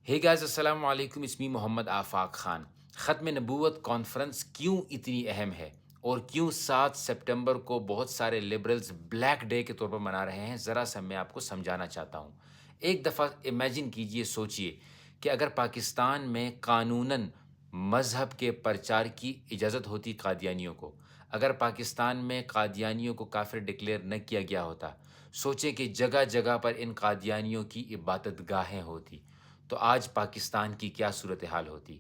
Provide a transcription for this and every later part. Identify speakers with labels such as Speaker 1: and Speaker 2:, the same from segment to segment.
Speaker 1: ہے گائز السلام علیکم، اسمی محمد آفاق خان۔ ختم نبوت کانفرنس کیوں اتنی اہم ہے اور کیوں 7 سپٹمبر کو بہت سارے لبرلز بلیک ڈے کے طور پر منا رہے ہیں، ذرا سا میں آپ کو سمجھانا چاہتا ہوں۔ ایک دفعہ امیجن کیجئے، سوچئے کہ اگر پاکستان میں قانوناً مذہب کے پرچار کی اجازت ہوتی قادیانیوں کو، اگر پاکستان میں قادیانیوں کو کافر ڈکلیئر نہ کیا گیا ہوتا، سوچیں کہ جگہ جگہ پر ان قادیانیوں کی عبادت گاہیں ہوتی، تو آج پاکستان کی کیا صورتحال ہوتی؟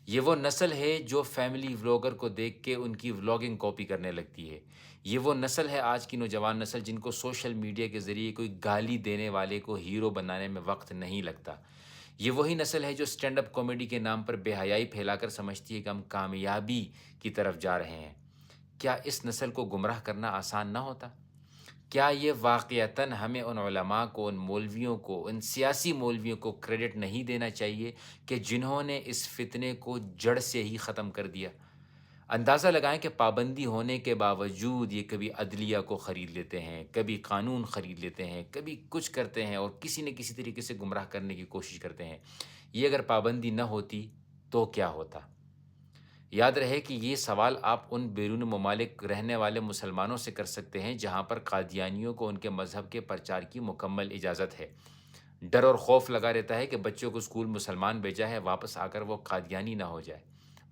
Speaker 1: یہ وہ نسل ہے جو فیملی ولاگر کو دیکھ کے ان کی ولاگنگ کاپی کرنے لگتی ہے۔ یہ وہ نسل ہے، آج کی نوجوان نسل، جن کو سوشل میڈیا کے ذریعے کوئی گالی دینے والے کو ہیرو بنانے میں وقت نہیں لگتا۔ یہ وہی نسل ہے جو سٹینڈ اپ کامیڈی کے نام پر بے حیائی پھیلا کر سمجھتی ہے کہ ہم کامیابی کی طرف جا رہے ہیں۔ کیا اس نسل کو گمراہ کرنا آسان نہ ہوتا؟ کیا یہ واقعتاً ہمیں ان علماء کو، ان مولویوں کو، ان سیاسی مولویوں کو کریڈٹ نہیں دینا چاہیے کہ جنہوں نے اس فتنے کو جڑ سے ہی ختم کر دیا؟ اندازہ لگائیں کہ پابندی ہونے کے باوجود یہ کبھی عدلیہ کو خرید لیتے ہیں، کبھی قانون خرید لیتے ہیں، کبھی کچھ کرتے ہیں اور کسی نہ کسی طریقے سے گمراہ کرنے کی کوشش کرتے ہیں۔ یہ اگر پابندی نہ ہوتی تو کیا ہوتا؟ یاد رہے کہ یہ سوال آپ ان بیرون ممالک رہنے والے مسلمانوں سے کر سکتے ہیں جہاں پر قادیانیوں کو ان کے مذہب کے پرچار کی مکمل اجازت ہے۔ ڈر اور خوف لگا رہتا ہے کہ بچوں کو اسکول مسلمان بھیجا ہے، واپس آ کر وہ قادیانی نہ ہو جائے،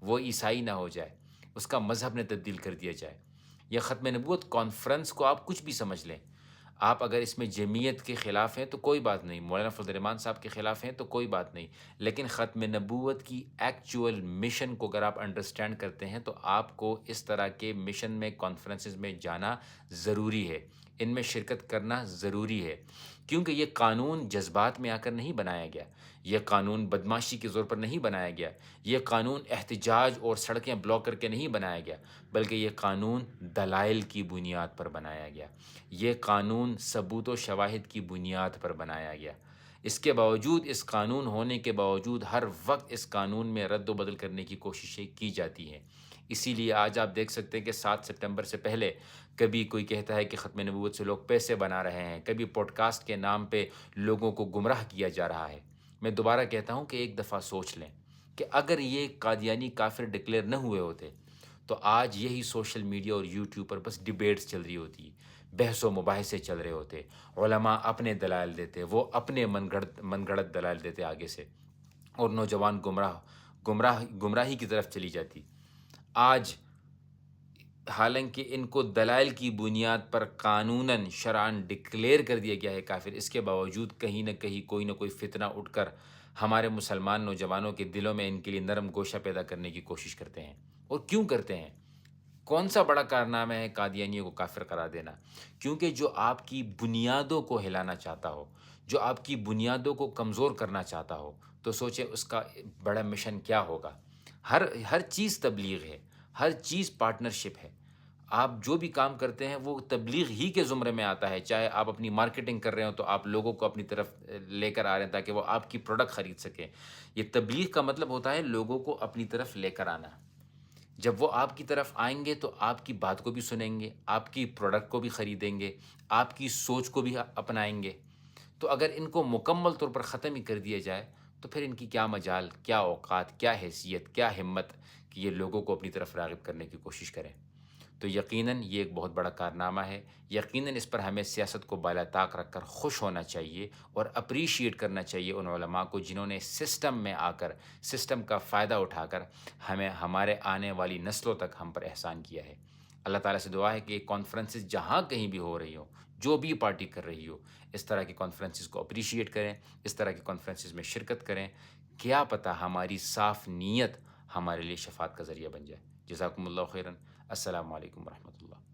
Speaker 1: وہ عیسائی نہ ہو جائے، اس کا مذہب نے تبدیل کر دیا جائے۔ یہ ختم نبوت کانفرنس کو آپ کچھ بھی سمجھ لیں، آپ اگر اس میں جمعیت کے خلاف ہیں تو کوئی بات نہیں، مولانا فضل الرحمان صاحب کے خلاف ہیں تو کوئی بات نہیں، لیکن ختم نبوت کی ایکچول مشن کو اگر آپ انڈرسٹینڈ کرتے ہیں تو آپ کو اس طرح کے مشن میں، کانفرنسز میں جانا ضروری ہے، ان میں شرکت کرنا ضروری ہے، کیونکہ یہ قانون جذبات میں آ کر نہیں بنایا گیا، یہ قانون بدماشی کے زور پر نہیں بنایا گیا، یہ قانون احتجاج اور سڑکیں بلاک کر کے نہیں بنایا گیا، بلکہ یہ قانون دلائل کی بنیاد پر بنایا گیا، یہ قانون ثبوت و شواہد کی بنیاد پر بنایا گیا۔ اس کے باوجود، اس قانون ہونے کے باوجود، ہر وقت اس قانون میں رد و بدل کرنے کی کوششیں کی جاتی ہیں۔ اسی لیے آج آپ دیکھ سکتے ہیں کہ 7 سپٹمبر سے پہلے کبھی کوئی کہتا ہے کہ ختم نبوت سے لوگ پیسے بنا رہے ہیں، کبھی پوڈ کاسٹ کے نام پہ لوگوں کو گمراہ کیا جا رہا ہے۔ میں دوبارہ کہتا ہوں کہ ایک دفعہ سوچ لیں کہ اگر یہ قادیانی کافر ڈکلیئر نہ ہوئے ہوتے تو آج یہی سوشل میڈیا اور یوٹیوب پر بس ڈیبیٹس چل رہی ہوتی، بحث و مباحثے چل رہے ہوتے، علماء اپنے دلائل دیتے، وہ اپنے من گھڑت دلائل دیتے آگے سے، اور نوجوان گمراہی کی طرف چلی جاتی۔ آج حالانکہ ان کو دلائل کی بنیاد پر قانوناً شرعاً ڈکلیئر کر دیا گیا ہے کافر، اس کے باوجود کہیں نہ کہیں کوئی نہ کوئی فتنہ اٹھ کر ہمارے مسلمان نوجوانوں کے دلوں میں ان کے لیے نرم گوشہ پیدا کرنے کی کوشش کرتے ہیں۔ اور کیوں کرتے ہیں؟ کون سا بڑا کارنامہ ہے قادیانیوں کو کافر قرار دینا؟ کیونکہ جو آپ کی بنیادوں کو ہلانا چاہتا ہو، جو آپ کی بنیادوں کو کمزور کرنا چاہتا ہو، تو سوچیں اس کا بڑا مشن کیا ہوگا۔ ہر چیز تبلیغ ہے، ہر چیز پارٹنرشپ ہے۔ آپ جو بھی کام کرتے ہیں وہ تبلیغ ہی کے زمرے میں آتا ہے، چاہے آپ اپنی مارکیٹنگ کر رہے ہو تو آپ لوگوں کو اپنی طرف لے کر آ رہے ہیں تاکہ وہ آپ کی پروڈکٹ خرید سکیں۔ یہ تبلیغ کا مطلب ہوتا ہے لوگوں کو اپنی طرف لے کر آنا۔ جب وہ آپ کی طرف آئیں گے تو آپ کی بات کو بھی سنیں گے، آپ کی پروڈکٹ کو بھی خریدیں گے، آپ کی سوچ کو بھی اپنائیں گے۔ تو اگر ان کو مکمل طور پر ختم ہی کر دیا جائے تو پھر ان کی کیا مجال، کیا اوقات، کیا حیثیت، کیا ہمت کہ یہ لوگوں کو اپنی طرف راغب کرنے کی کوشش کریں۔ تو یقیناً یہ ایک بہت بڑا کارنامہ ہے، یقیناً اس پر ہمیں سیاست کو بالا طاق رکھ کر خوش ہونا چاہیے اور اپریشیٹ کرنا چاہیے ان علماء کو جنہوں نے سسٹم میں آ کر، سسٹم کا فائدہ اٹھا کر ہمیں، ہمارے آنے والی نسلوں تک ہم پر احسان کیا ہے۔ اللہ تعالیٰ سے دعا ہے کہ یہ کانفرنسز جہاں کہیں بھی ہو رہی ہوں، جو بھی پارٹی کر رہی ہو، اس طرح کی کانفرنسز کو اپریشیٹ کریں، اس طرح کی کانفرنسز میں شرکت کریں، کیا پتہ ہماری صاف نیت ہمارے لیے شفاعت کا ذریعہ بن جائے۔ جزاکم اللہ خیراً۔ السلام علیکم ورحمۃ اللہ۔